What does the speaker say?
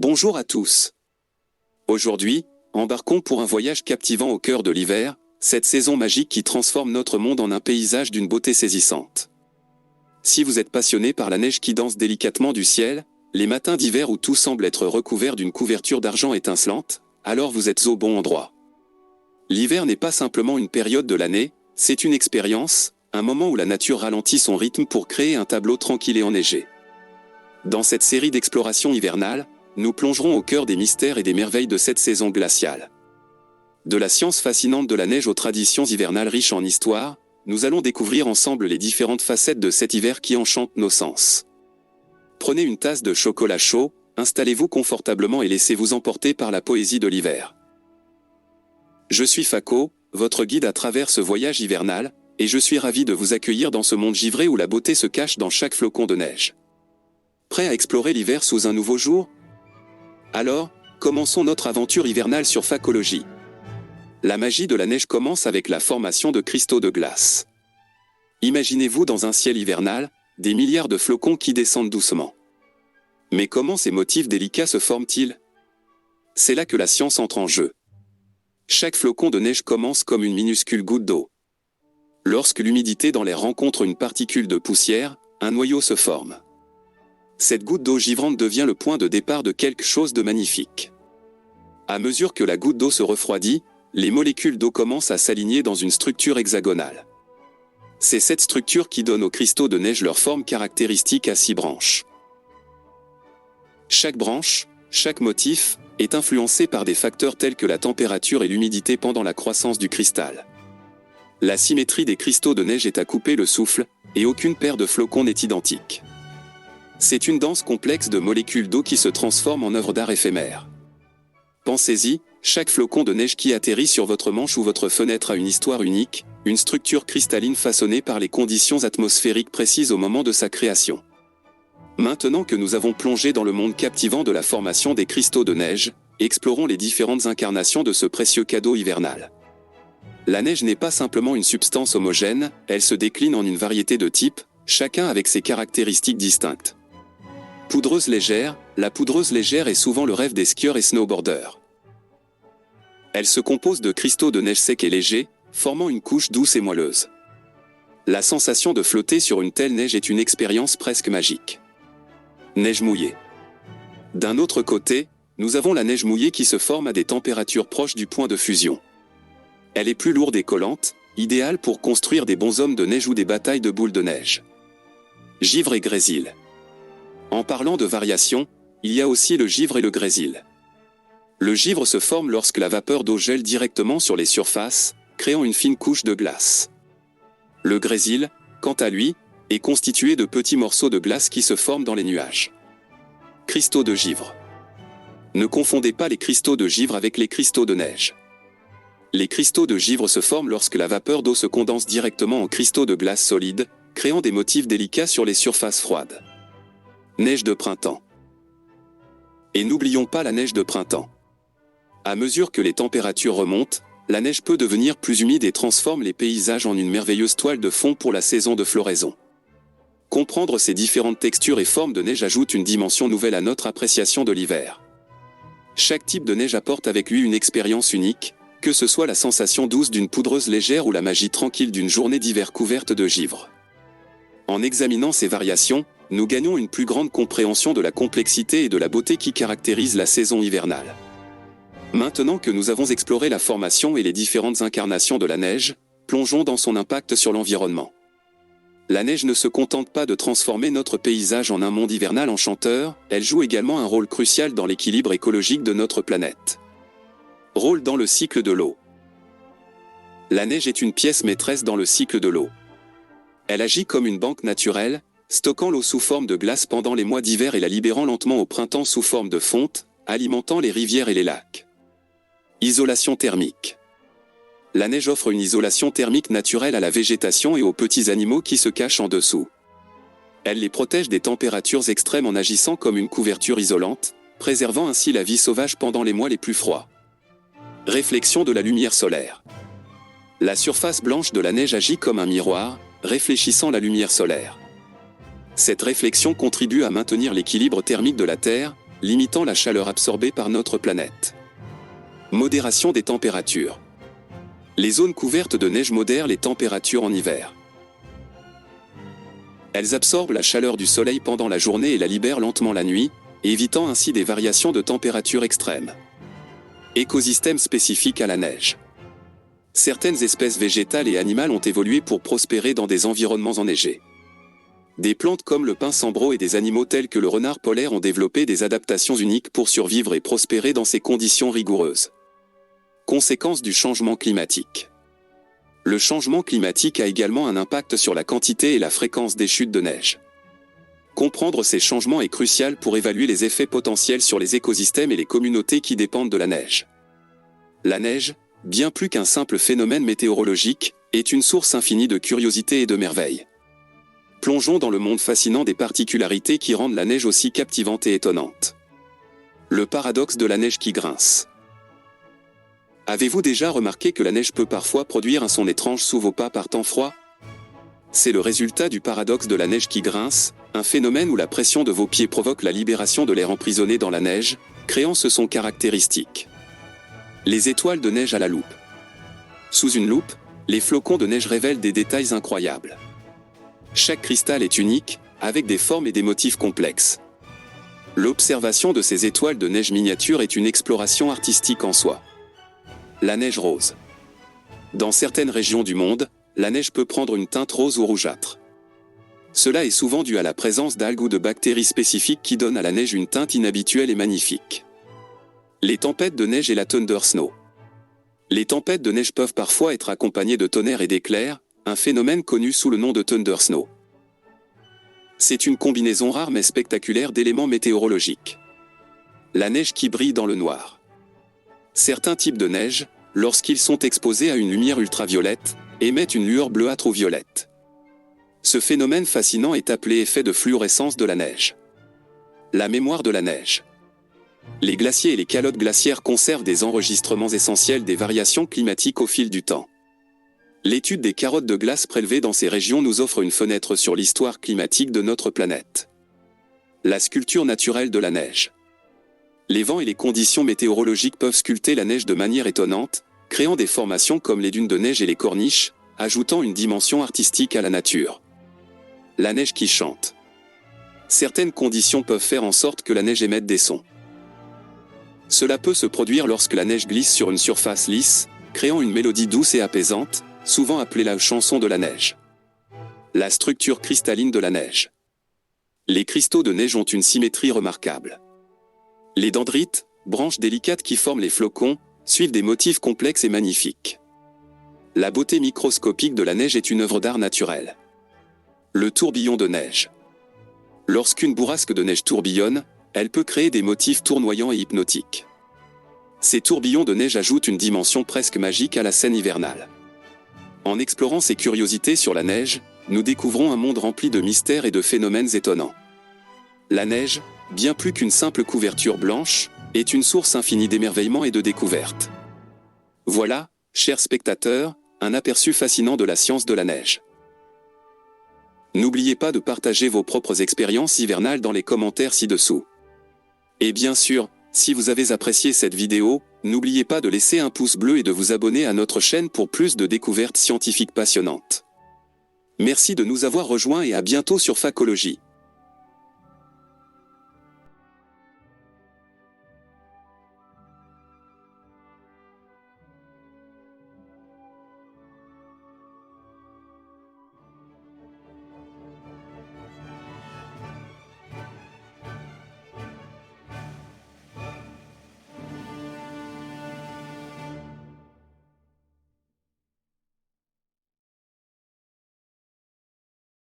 Bonjour à tous. Aujourd'hui, embarquons pour un voyage captivant au cœur de l'hiver, cette saison magique qui transforme notre monde en un paysage d'une beauté saisissante. Si vous êtes passionné par la neige qui danse délicatement du ciel, les matins d'hiver où tout semble être recouvert d'une couverture d'argent étincelante, alors vous êtes au bon endroit. L'hiver n'est pas simplement une période de l'année, c'est une expérience, un moment où la nature ralentit son rythme pour créer un tableau tranquille et enneigé. Dans cette série d'explorations hivernales, nous plongerons au cœur des mystères et des merveilles de cette saison glaciale. De la science fascinante de la neige aux traditions hivernales riches en histoire, nous allons découvrir ensemble les différentes facettes de cet hiver qui enchantent nos sens. Prenez une tasse de chocolat chaud, installez-vous confortablement et laissez-vous emporter par la poésie de l'hiver. Je suis Fako, votre guide à travers ce voyage hivernal, et je suis ravi de vous accueillir dans ce monde givré où la beauté se cache dans chaque flocon de neige. Prêt à explorer l'hiver sous un nouveau jour ? Alors, commençons notre aventure hivernale sur Fakologie. La magie de la neige commence avec la formation de cristaux de glace. Imaginez-vous dans un ciel hivernal, des milliards de flocons qui descendent doucement. Mais comment ces motifs délicats se forment-ils ? C'est là que la science entre en jeu. Chaque flocon de neige commence comme une minuscule goutte d'eau. Lorsque l'humidité dans l'air rencontre une particule de poussière, un noyau se forme. Cette goutte d'eau givrante devient le point de départ de quelque chose de magnifique. À mesure que la goutte d'eau se refroidit, les molécules d'eau commencent à s'aligner dans une structure hexagonale. C'est cette structure qui donne aux cristaux de neige leur forme caractéristique à 6 branches. Chaque branche, chaque motif, est influencé par des facteurs tels que la température et l'humidité pendant la croissance du cristal. La symétrie des cristaux de neige est à couper le souffle, et aucune paire de flocons n'est identique. C'est une danse complexe de molécules d'eau qui se transforme en œuvre d'art éphémère. Pensez-y, chaque flocon de neige qui atterrit sur votre manche ou votre fenêtre a une histoire unique, une structure cristalline façonnée par les conditions atmosphériques précises au moment de sa création. Maintenant que nous avons plongé dans le monde captivant de la formation des cristaux de neige, explorons les différentes incarnations de ce précieux cadeau hivernal. La neige n'est pas simplement une substance homogène, elle se décline en une variété de types, chacun avec ses caractéristiques distinctes. Poudreuse légère, la poudreuse légère est souvent le rêve des skieurs et snowboarders. Elle se compose de cristaux de neige secs et légers, formant une couche douce et moelleuse. La sensation de flotter sur une telle neige est une expérience presque magique. Neige mouillée. D'un autre côté, nous avons la neige mouillée qui se forme à des températures proches du point de fusion. Elle est plus lourde et collante, idéale pour construire des bonshommes de neige ou des batailles de boules de neige. Givre et grésil. En parlant de variations, il y a aussi le givre et le grésil. Le givre se forme lorsque la vapeur d'eau gèle directement sur les surfaces, créant une fine couche de glace. Le grésil, quant à lui, est constitué de petits morceaux de glace qui se forment dans les nuages. Cristaux de givre. Ne confondez pas les cristaux de givre avec les cristaux de neige. Les cristaux de givre se forment lorsque la vapeur d'eau se condense directement en cristaux de glace solide, créant des motifs délicats sur les surfaces froides. Neige de printemps. Et n'oublions pas la neige de printemps. À mesure que les températures remontent, la neige peut devenir plus humide et transforme les paysages en une merveilleuse toile de fond pour la saison de floraison. Comprendre ces différentes textures et formes de neige ajoute une dimension nouvelle à notre appréciation de l'hiver. Chaque type de neige apporte avec lui une expérience unique, que ce soit la sensation douce d'une poudreuse légère ou la magie tranquille d'une journée d'hiver couverte de givre. En examinant ces variations, nous gagnons une plus grande compréhension de la complexité et de la beauté qui caractérise la saison hivernale. Maintenant que nous avons exploré la formation et les différentes incarnations de la neige, plongeons dans son impact sur l'environnement. La neige ne se contente pas de transformer notre paysage en un monde hivernal enchanteur, elle joue également un rôle crucial dans l'équilibre écologique de notre planète. Rôle dans le cycle de l'eau. La neige est une pièce maîtresse dans le cycle de l'eau. Elle agit comme une banque naturelle, stockant l'eau sous forme de glace pendant les mois d'hiver et la libérant lentement au printemps sous forme de fonte, alimentant les rivières et les lacs. Isolation thermique. La neige offre une isolation thermique naturelle à la végétation et aux petits animaux qui se cachent en dessous. Elle les protège des températures extrêmes en agissant comme une couverture isolante, préservant ainsi la vie sauvage pendant les mois les plus froids. Réflexion de la lumière solaire. La surface blanche de la neige agit comme un miroir, réfléchissant la lumière solaire. Cette réflexion contribue à maintenir l'équilibre thermique de la Terre, limitant la chaleur absorbée par notre planète. Modération des températures. Les zones couvertes de neige modèrent les températures en hiver. Elles absorbent la chaleur du soleil pendant la journée et la libèrent lentement la nuit, évitant ainsi des variations de température extrêmes. Écosystème spécifique à la neige. Certaines espèces végétales et animales ont évolué pour prospérer dans des environnements enneigés. Des plantes comme le pin cambreau et des animaux tels que le renard polaire ont développé des adaptations uniques pour survivre et prospérer dans ces conditions rigoureuses. Conséquences du changement climatique. Le changement climatique a également un impact sur la quantité et la fréquence des chutes de neige. Comprendre ces changements est crucial pour évaluer les effets potentiels sur les écosystèmes et les communautés qui dépendent de la neige. La neige, bien plus qu'un simple phénomène météorologique, est une source infinie de curiosité et de merveille. Plongeons dans le monde fascinant des particularités qui rendent la neige aussi captivante et étonnante. Le paradoxe de la neige qui grince. Avez-vous déjà remarqué que la neige peut parfois produire un son étrange sous vos pas par temps froid? C'est le résultat du paradoxe de la neige qui grince, un phénomène où la pression de vos pieds provoque la libération de l'air emprisonné dans la neige, créant ce son caractéristique. Les étoiles de neige à la loupe. Sous une loupe, les flocons de neige révèlent des détails incroyables. Chaque cristal est unique, avec des formes et des motifs complexes. L'observation de ces étoiles de neige miniatures est une exploration artistique en soi. La neige rose. Dans certaines régions du monde, la neige peut prendre une teinte rose ou rougeâtre. Cela est souvent dû à la présence d'algues ou de bactéries spécifiques qui donnent à la neige une teinte inhabituelle et magnifique. Les tempêtes de neige et la thunder snow. Les tempêtes de neige peuvent parfois être accompagnées de tonnerre et d'éclairs, un phénomène connu sous le nom de thunder snow. C'est une combinaison rare mais spectaculaire d'éléments météorologiques. La neige qui brille dans le noir. Certains types de neige, lorsqu'ils sont exposés à une lumière ultraviolette, émettent une lueur bleuâtre ou violette. Ce phénomène fascinant est appelé effet de fluorescence de la neige. La mémoire de la neige. Les glaciers et les calottes glaciaires conservent des enregistrements essentiels des variations climatiques au fil du temps. L'étude des carottes de glace prélevées dans ces régions nous offre une fenêtre sur l'histoire climatique de notre planète. La sculpture naturelle de la neige. Les vents et les conditions météorologiques peuvent sculpter la neige de manière étonnante, créant des formations comme les dunes de neige et les corniches, ajoutant une dimension artistique à la nature. La neige qui chante. Certaines conditions peuvent faire en sorte que la neige émette des sons. Cela peut se produire lorsque la neige glisse sur une surface lisse, créant une mélodie douce et apaisante, souvent appelée la chanson de la neige. La structure cristalline de la neige. Les cristaux de neige ont une symétrie remarquable. Les dendrites, branches délicates qui forment les flocons, suivent des motifs complexes et magnifiques. La beauté microscopique de la neige est une œuvre d'art naturel. Le tourbillon de neige. Lorsqu'une bourrasque de neige tourbillonne, elle peut créer des motifs tournoyants et hypnotiques. Ces tourbillons de neige ajoutent une dimension presque magique à la scène hivernale. En explorant ces curiosités sur la neige, nous découvrons un monde rempli de mystères et de phénomènes étonnants. La neige, bien plus qu'une simple couverture blanche, est une source infinie d'émerveillement et de découverte. Voilà, chers spectateurs, un aperçu fascinant de la science de la neige. N'oubliez pas de partager vos propres expériences hivernales dans les commentaires ci-dessous. Et bien sûr, si vous avez apprécié cette vidéo, n'oubliez pas de laisser un pouce bleu et de vous abonner à notre chaîne pour plus de découvertes scientifiques passionnantes. Merci de nous avoir rejoints et à bientôt sur Facologie.